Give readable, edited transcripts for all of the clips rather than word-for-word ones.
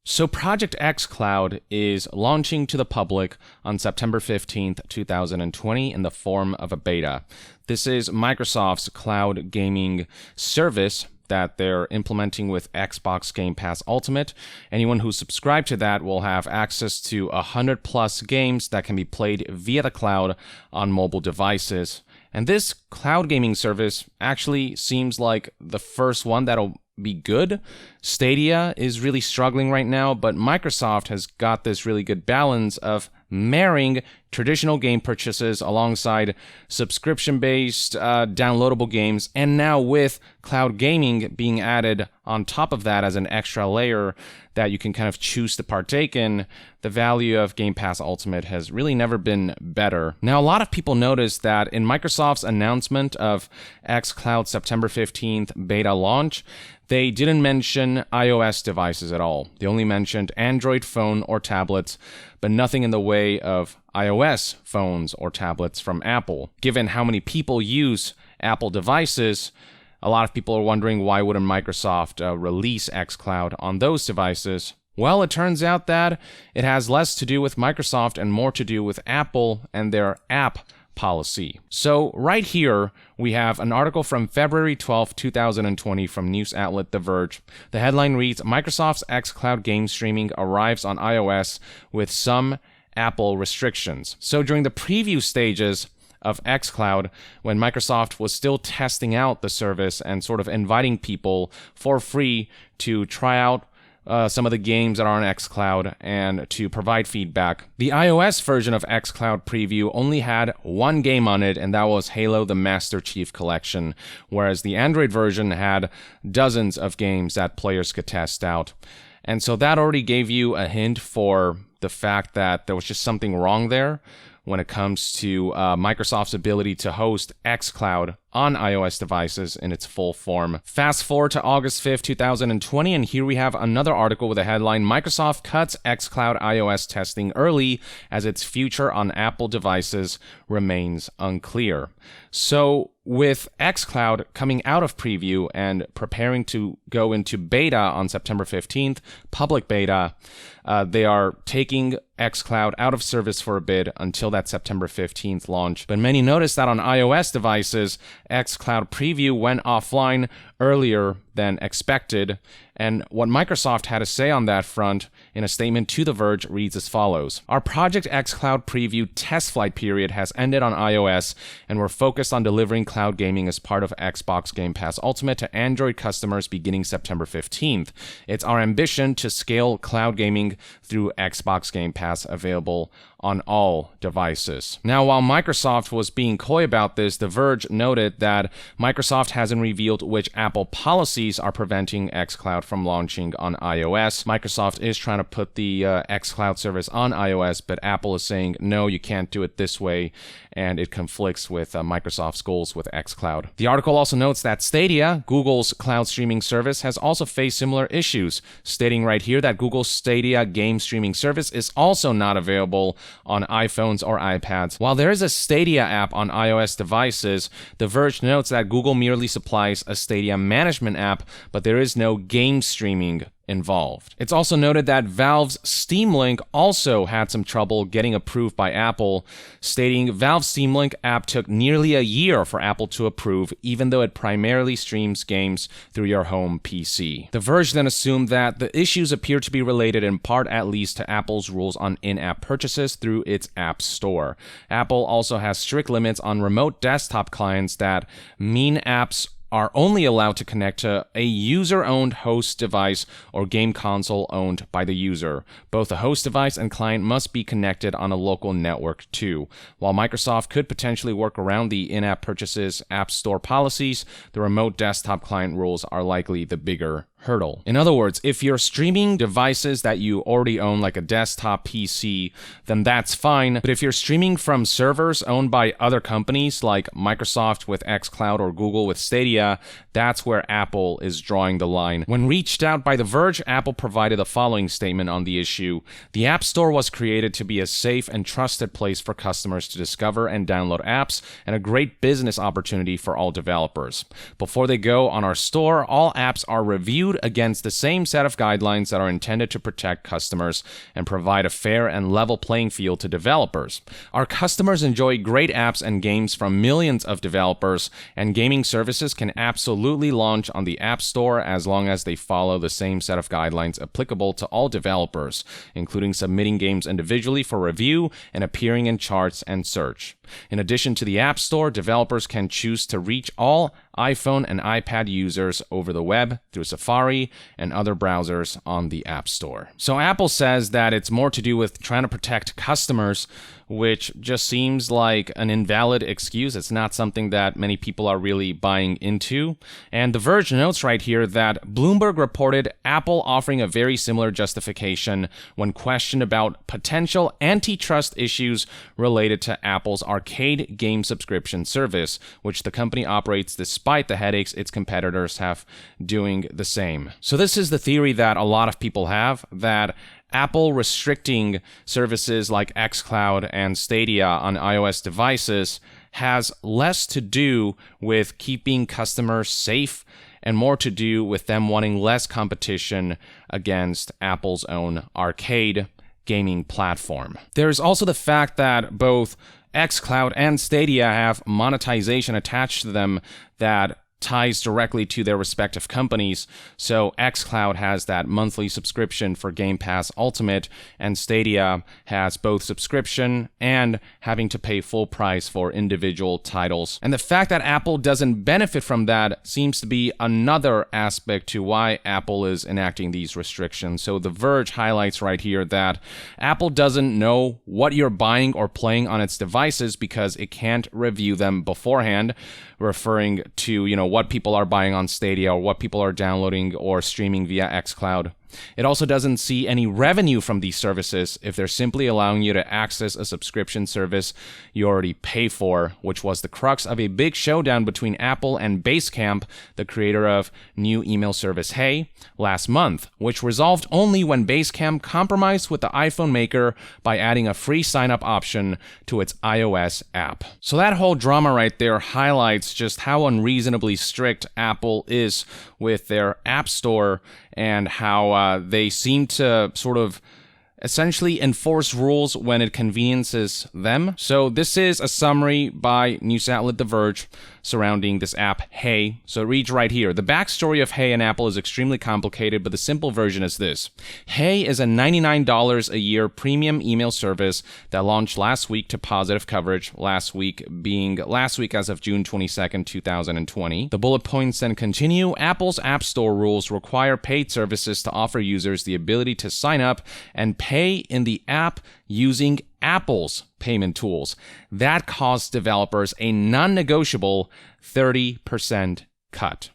So Project xCloud is launching to the public on September 15th, 2020 in the form of a beta. This is Microsoft's cloud gaming service that they're implementing with Xbox Game Pass Ultimate. Anyone who's subscribed to that will have access to 100+ games that can be played via the cloud on mobile devices. And this cloud gaming service actually seems like the first one that'll be good. Stadia is really struggling right now, but Microsoft has got this really good balance of marrying traditional game purchases alongside subscription-based downloadable games, and now with cloud gaming being added on top of that as an extra layer that you can kind of choose to partake in, the value of Game Pass Ultimate has really never been better. Now, a lot of people noticed that in Microsoft's announcement of xCloud September 15th beta launch, they didn't mention iOS devices at all. They only mentioned Android phone or tablets, but nothing in the way of iOS phones or tablets from Apple. Given how many people use Apple devices, a lot of people are wondering why wouldn't Microsoft release xCloud on those devices. Well, it turns out that it has less to do with Microsoft and more to do with Apple and their app policy. So right here, we have an article from February 12, 2020 from news outlet The Verge. The headline reads, Microsoft's xCloud game streaming arrives on iOS with some Apple restrictions. So during the preview stages of xCloud, when Microsoft was still testing out the service and sort of inviting people for free to try out some of the games that are on xCloud and to provide feedback. The iOS version of xCloud preview only had one game on it, and that was Halo the Master Chief Collection, whereas the Android version had dozens of games that players could test out. And so that already gave you a hint for the fact that there was just something wrong there when it comes to Microsoft's ability to host xCloud on iOS devices in its full form. Fast forward to August 5th, 2020, and here we have another article with a headline, Microsoft cuts xCloud iOS testing early as its future on Apple devices remains unclear. So with xCloud coming out of preview and preparing to go into beta on September 15th, public beta, they are taking xCloud out of service for a bit until that September 15th launch. But many noticed that on iOS devices, xCloud preview went offline earlier than expected, and what Microsoft had to say on that front in a statement to The Verge reads as follows. Our Project xCloud preview test flight period has ended on iOS, and we're focused on delivering cloud gaming as part of Xbox Game Pass Ultimate to Android customers beginning September 15th. It's our ambition to scale cloud gaming through Xbox Game Pass available on all devices. Now, while Microsoft was being coy about this, The Verge noted that Microsoft hasn't revealed which Apple policies are preventing xCloud from launching on iOS. Microsoft is trying to put the xCloud service on iOS, but Apple is saying, no, you can't do it this way, and it conflicts with Microsoft's goals with xCloud. The article also notes that Stadia, Google's cloud streaming service, has also faced similar issues, stating right here that Google's Stadia game streaming service is also not available on iPhones or iPads. While there is a Stadia app on iOS devices, The Verge notes that Google merely supplies a Stadia management app, but there is no game streaming involved. It's also noted that Valve's Steam Link also had some trouble getting approved by Apple, stating Valve's Steam Link app took nearly a year for Apple to approve, even though it primarily streams games through your home PC. The Verge then assumed that the issues appear to be related in part at least to Apple's rules on in-app purchases through its App Store. Apple also has strict limits on remote desktop clients that mean apps are only allowed to connect to a user-owned host device or game console owned by the user. Both the host device and client must be connected on a local network too. While Microsoft could potentially work around the in-app purchases App Store policies, the remote desktop client rules are likely the bigger hurdle. In other words, if you're streaming devices that you already own, like a desktop PC, then that's fine. But if you're streaming from servers owned by other companies like Microsoft with xCloud or Google with Stadia, that's where Apple is drawing the line. When reached out by The Verge, Apple provided the following statement on the issue. The App Store was created to be a safe and trusted place for customers to discover and download apps, and a great business opportunity for all developers. Before they go on our store, all apps are reviewed reviewed against the same set of guidelines that are intended to protect customers and provide a fair and level playing field to developers. Our customers enjoy great apps and games from millions of developers, and gaming services can absolutely launch on the App Store as long as they follow the same set of guidelines applicable to all developers, including submitting games individually for review and appearing in charts and search. In addition to the App Store, developers can choose to reach all iPhone and iPad users over the web through Safari and other browsers on the App Store. So Apple says that it's more to do with trying to protect customers, which just seems like an invalid excuse. It's not something that many people are really buying into. And The Verge notes right here that Bloomberg reported Apple offering a very similar justification when questioned about potential antitrust issues related to Apple's arcade game subscription service, which the company operates despite the headaches its competitors have doing the same. So this is the theory that a lot of people have, that Apple restricting services like xCloud and Stadia on iOS devices has less to do with keeping customers safe and more to do with them wanting less competition against Apple's own arcade gaming platform. There's also the fact that both xCloud and Stadia have monetization attached to them that ties directly to their respective companies. So xCloud has that monthly subscription for Game Pass Ultimate, and Stadia has both subscription and having to pay full price for individual titles. And the fact that Apple doesn't benefit from that seems to be another aspect to why Apple is enacting these restrictions. So The Verge highlights right here that Apple doesn't know what you're buying or playing on its devices because it can't review them beforehand, referring to, what people are buying on Stadia or what people are downloading or streaming via xCloud. It also doesn't see any revenue from these services if they're simply allowing you to access a subscription service you already pay for, which was the crux of a big showdown between Apple and Basecamp, the creator of new email service Hey, last month, which resolved only when Basecamp compromised with the iPhone maker by adding a free sign-up option to its iOS app. So that whole drama right there highlights just how unreasonably strict Apple is with their App Store and how they seem to sort of essentially enforce rules when it conveniences them. So this is a summary by news outlet The Verge surrounding this app, Hey. So it reads right here: the backstory of Hey and Apple is extremely complicated, but the simple version is this. Hey is a $99 a year premium email service that launched last week to positive coverage, last week as of June 22nd, 2020. The bullet points then continue. Apple's App Store rules require paid services to offer users the ability to sign up and pay in the app using Apple's payment tools. That costs developers a non-negotiable 30% cut.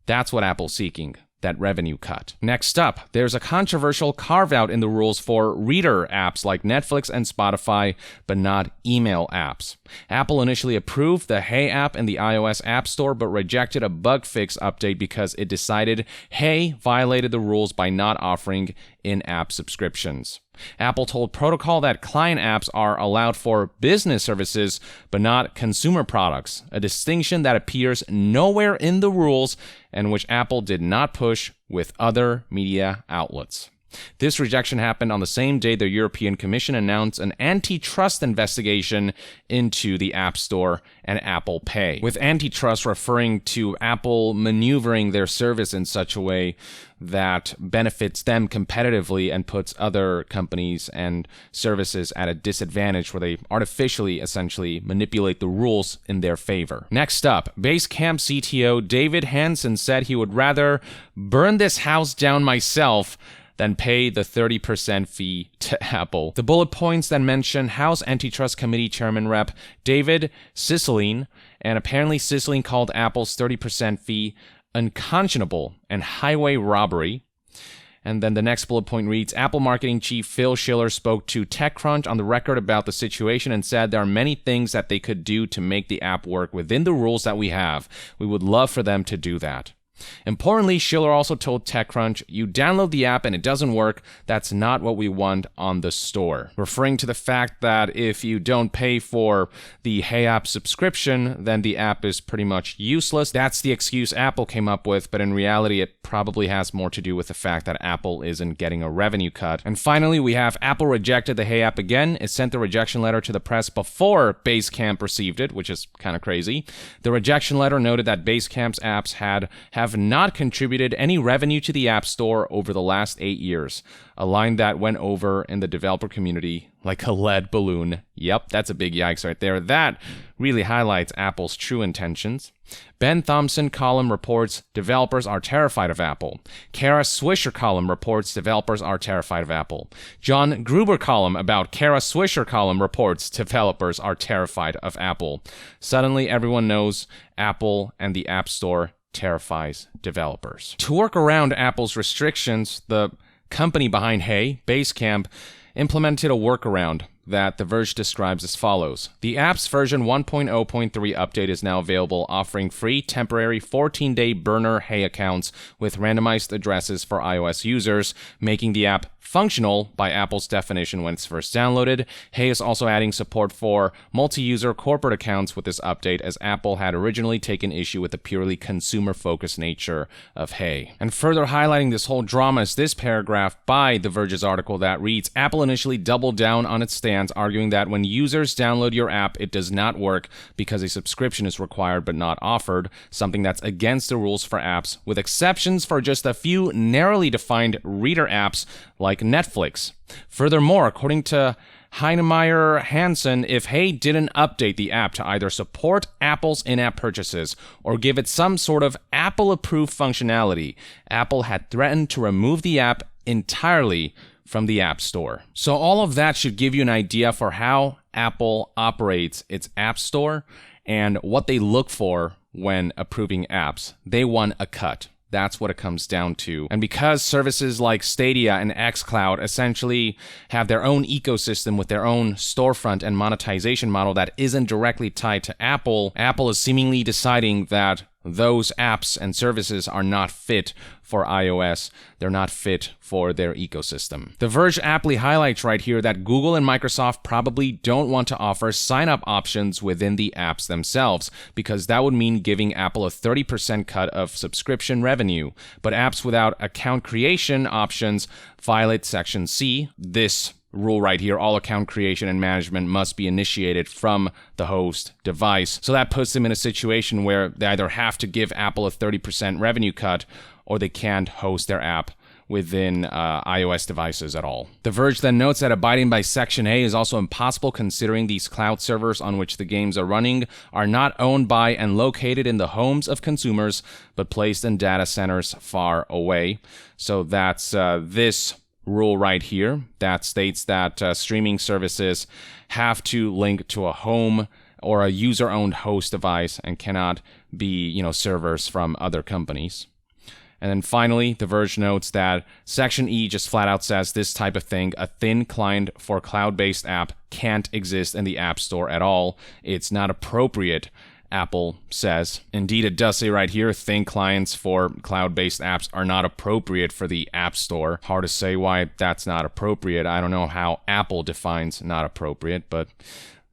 That's what Apple's seeking, that revenue cut. Next up, there's a controversial carve-out in the rules for reader apps like Netflix and Spotify, but not email apps. Apple initially approved the Hey app in the iOS App Store, but rejected a bug fix update because it decided Hey violated the rules by not offering in-app subscriptions. Apple told Protocol that client apps are allowed for business services, but not consumer products, a distinction that appears nowhere in the rules and which Apple did not push with other media outlets. This rejection happened on the same day the European Commission announced an antitrust investigation into the App Store and Apple Pay, with antitrust referring to Apple maneuvering their service in such a way that benefits them competitively and puts other companies and services at a disadvantage where they artificially, essentially, manipulate the rules in their favor. Next up, Basecamp CTO David Hansen said he would rather burn this house down myself than pay the 30% fee to Apple. The bullet points then mention House Antitrust Committee Chairman Rep. David Cicilline, and apparently Cicilline called Apple's 30% fee unconscionable and highway robbery. And then the next bullet point reads, Apple marketing chief Phil Schiller spoke to TechCrunch on the record about the situation and said there are many things that they could do to make the app work within the rules that we have. We would love for them to do that. Importantly, Schiller also told TechCrunch, "You download the app and it doesn't work, that's not what we want on the store," referring to the fact that if you don't pay for the Hey app subscription, then the app is pretty much useless. That's the excuse Apple came up with, but in reality, it probably has more to do with the fact that Apple isn't getting a revenue cut. And finally, we have Apple rejected the Hey app again. It sent the rejection letter to the press before Basecamp received it, which is kind of crazy. The rejection letter noted that Basecamp's apps have not contributed any revenue to the App Store over the last 8 years, a line that went over in the developer community like a lead balloon. Yep, that's a big yikes right there. That really highlights Apple's true intentions. Ben Thompson column reports developers are terrified of Apple. Kara Swisher column reports developers are terrified of Apple. John Gruber column about Kara Swisher column reports developers are terrified of Apple. Suddenly everyone knows Apple and the App Store terrifies developers. To work around Apple's restrictions, the company behind Hey, Basecamp, implemented a workaround that The Verge describes as follows. The app's version 1.0.3 update is now available, offering free temporary 14-day burner Hey accounts with randomized addresses for iOS users, making the app functional by Apple's definition when it's first downloaded. Hey is also adding support for multi-user corporate accounts with this update, as Apple had originally taken issue with the purely consumer-focused nature of Hey. And further highlighting this whole drama is this paragraph by The Verge's article that reads, Apple initially doubled down on its stance, arguing that when users download your app, it does not work because a subscription is required but not offered, something that's against the rules for apps, with exceptions for just a few narrowly defined reader apps like Netflix. Furthermore, according to Heinemeier Hansen, if Hey didn't update the app to either support Apple's in-app purchases or give it some sort of Apple-approved functionality, Apple had threatened to remove the app entirely from the App Store. So all of that should give you an idea for how Apple operates its App Store and what they look for when approving apps. They want a cut. That's what it comes down to. And because services like Stadia and xCloud essentially have their own ecosystem with their own storefront and monetization model that isn't directly tied to Apple, Apple is seemingly deciding that those apps and services are not fit for iOS. They're not fit for their ecosystem. The Verge aptly highlights right here that Google and Microsoft probably don't want to offer sign-up options within the apps themselves, because that would mean giving Apple a 30% cut of subscription revenue. But apps without account creation options violate Section C. This rule right here, all account creation and management must be initiated from the host device. So that puts them in a situation where they either have to give Apple a 30% revenue cut or they can't host their app within iOS devices at all. The Verge then notes that abiding by Section A is also impossible considering these cloud servers on which the games are running are not owned by and located in the homes of consumers, but placed in data centers far away. So that's this rule right here that states that streaming services have to link to a home or a user-owned host device and cannot be, servers from other companies. And then finally, The Verge notes that Section E just flat out says this type of thing, a thin client for cloud-based app, can't exist in the App Store at all. It's not appropriate, Apple says. Indeed, it does say right here, thin clients for cloud-based apps are not appropriate for the App Store. Hard to say why that's not appropriate. I don't know how Apple defines not appropriate, but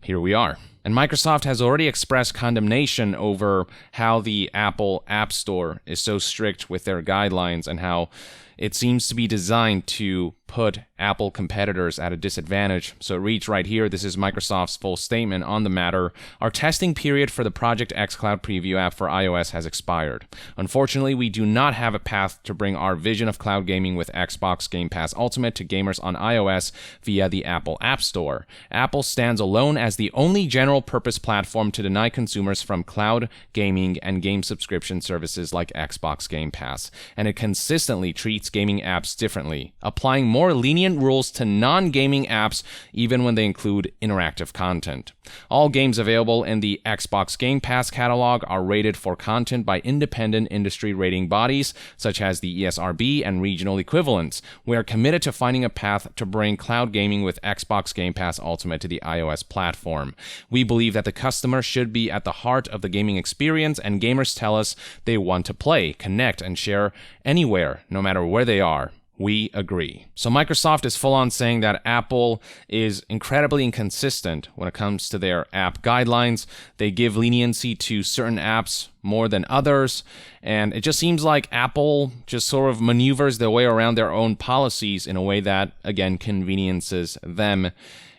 here we are. And Microsoft has already expressed condemnation over how the Apple App Store is so strict with their guidelines and how it seems to be designed to put Apple competitors at a disadvantage. So it reads right here, this is Microsoft's full statement on the matter. Our testing period for the Project xCloud preview app for iOS has expired. Unfortunately, we do not have a path to bring our vision of cloud gaming with Xbox Game Pass Ultimate to gamers on iOS via the Apple App Store. Apple stands alone as the only general-purpose platform to deny consumers from cloud gaming and game subscription services like Xbox Game Pass, and it consistently treats gaming apps differently, applying more lenient rules to non-gaming apps even when they include interactive content. All games available in the Xbox Game Pass catalog are rated for content by independent industry rating bodies such as the ESRB and regional equivalents. We are committed to finding a path to bring cloud gaming with Xbox Game Pass Ultimate to the iOS platform. We We believe that the customer should be at the heart of the gaming experience, and gamers tell us they want to play, connect, and share anywhere, no matter where they are. We agree. So Microsoft is full on saying that Apple is incredibly inconsistent when it comes to their app guidelines. They give leniency to certain apps more than others, and it just seems like Apple just sort of maneuvers their way around their own policies in a way that, again, conveniences them.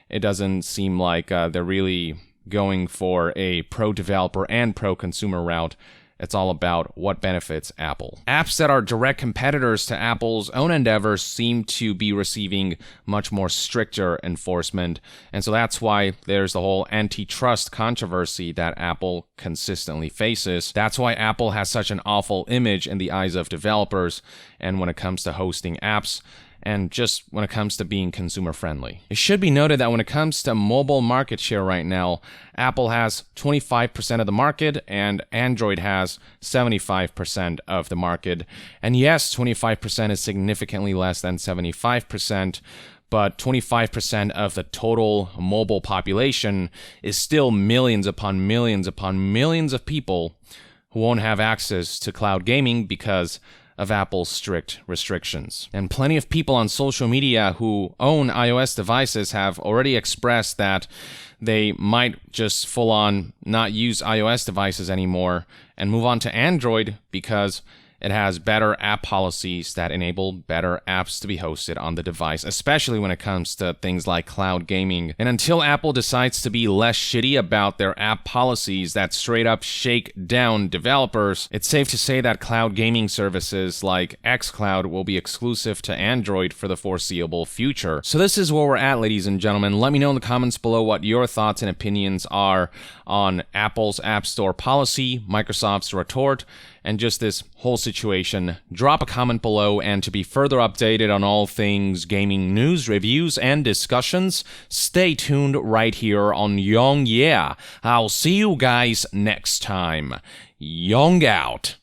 It doesn't seem like they're really going for a pro-developer and pro-consumer route. It's all about what benefits Apple. Apps that are direct competitors to Apple's own endeavors seem to be receiving much more stricter enforcement, and so that's why there's the whole antitrust controversy that Apple consistently faces. That's why Apple has such an awful image in the eyes of developers, and when it comes to hosting apps, and just when it comes to being consumer friendly. It should be noted that when it comes to mobile market share right now, Apple has 25% of the market and Android has 75% of the market. And yes, 25% is significantly less than 75%, but 25% of the total mobile population is still millions upon millions upon millions of people who won't have access to cloud gaming because of Apple's strict restrictions. And plenty of people on social media who own iOS devices have already expressed that they might just full on not use iOS devices anymore and move on to Android because it has better app policies that enable better apps to be hosted on the device, especially when it comes to things like cloud gaming. And until Apple decides to be less shitty about their app policies that straight up shake down developers, it's safe to say that cloud gaming services like xCloud will be exclusive to Android for the foreseeable future. So this is where we're at, ladies and gentlemen. Let me know in the comments below what your thoughts and opinions are on Apple's App Store policy, Microsoft's retort, and just this whole situation. Drop a comment below, and to be further updated on all things gaming news, reviews, and discussions, stay tuned right here on Young Yeah. I'll see you guys next time. Young out.